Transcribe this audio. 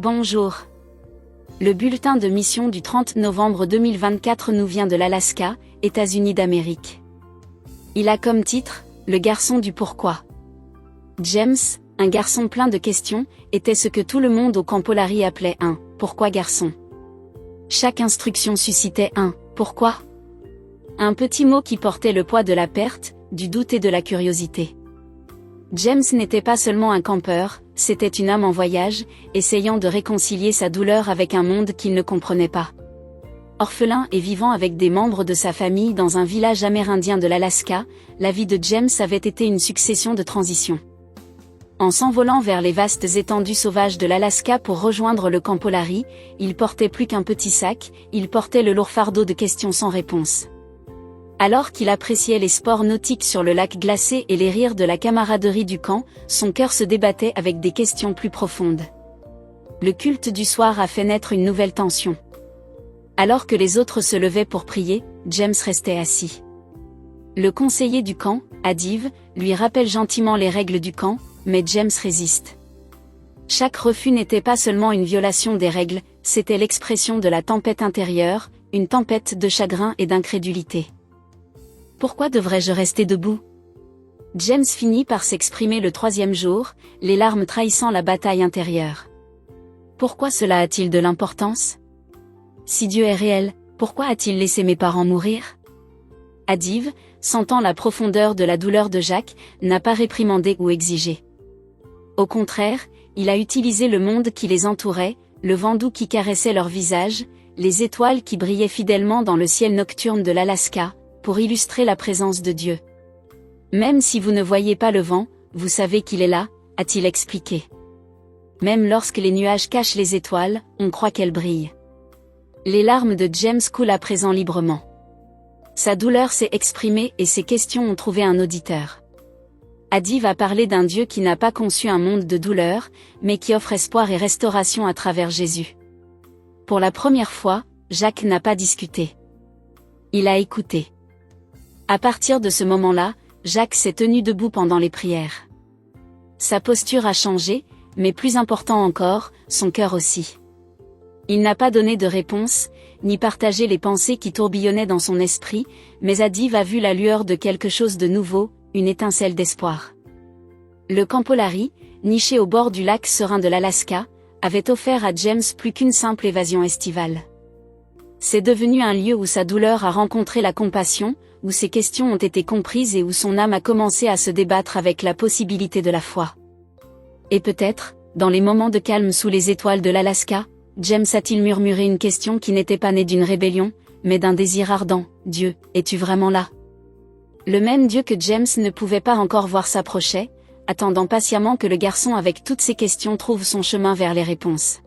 Bonjour. Le bulletin de mission du 30 novembre 2024 nous vient de l'Alaska, États-Unis d'Amérique. Il a comme titre « Le garçon du pourquoi ». James, un garçon plein de questions, était ce que tout le monde au Camp Polari appelait un « pourquoi garçon ». Chaque instruction suscitait un « pourquoi ». Un petit mot qui portait le poids de la perte, du doute et de la curiosité. James n'était pas seulement un campeur, c'était une âme en voyage, essayant de réconcilier sa douleur avec un monde qu'il ne comprenait pas. Orphelin et vivant avec des membres de sa famille dans un village amérindien de l'Alaska, la vie de James avait été une succession de transitions. En s'envolant vers les vastes étendues sauvages de l'Alaska pour rejoindre le Camp Polari, il portait plus qu'un petit sac, il portait le lourd fardeau de questions sans réponse. Alors qu'il appréciait les sports nautiques sur le lac glacé et les rires de la camaraderie du camp, son cœur se débattait avec des questions plus profondes. Le culte du soir a fait naître une nouvelle tension. Alors que les autres se levaient pour prier, James restait assis. Le conseiller du camp, Adiv, lui rappelle gentiment les règles du camp, mais James résiste. Chaque refus n'était pas seulement une violation des règles, c'était l'expression de la tempête intérieure, une tempête de chagrin et d'incrédulité. Pourquoi devrais-je rester debout ? James finit par s'exprimer le 3e jour, les larmes trahissant la bataille intérieure. Pourquoi cela a-t-il de l'importance ? Si Dieu est réel, pourquoi a-t-il laissé mes parents mourir ? Adiv, sentant la profondeur de la douleur de Jacques, n'a pas réprimandé ou exigé. Au contraire, il a utilisé le monde qui les entourait, le vent doux qui caressait leur visage, les étoiles qui brillaient fidèlement dans le ciel nocturne de l'Alaska, pour illustrer la présence de Dieu. Même si vous ne voyez pas le vent, vous savez qu'il est là, a-t-il expliqué. Même lorsque les nuages cachent les étoiles, on croit qu'elles brillent. Les larmes de James coulent à présent librement. Sa douleur s'est exprimée et ses questions ont trouvé un auditeur. Adiv a parlé d'un Dieu qui n'a pas conçu un monde de douleur, mais qui offre espoir et restauration à travers Jésus. Pour la première fois, Jacques n'a pas discuté. Il a écouté. À partir de ce moment-là, Jacques s'est tenu debout pendant les prières. Sa posture a changé, mais plus important encore, son cœur aussi. Il n'a pas donné de réponse, ni partagé les pensées qui tourbillonnaient dans son esprit, mais Adiv a vu la lueur de quelque chose de nouveau, une étincelle d'espoir. Le Camp Polari, niché au bord du lac serein de l'Alaska, avait offert à James plus qu'une simple évasion estivale. C'est devenu un lieu où sa douleur a rencontré la compassion, où ses questions ont été comprises et où son âme a commencé à se débattre avec la possibilité de la foi. Et peut-être, dans les moments de calme sous les étoiles de l'Alaska, James a-t-il murmuré une question qui n'était pas née d'une rébellion, mais d'un désir ardent. « Dieu, es-tu vraiment là ?» Le même Dieu que James ne pouvait pas encore voir s'approchait, attendant patiemment que le garçon avec toutes ses questions trouve son chemin vers les réponses.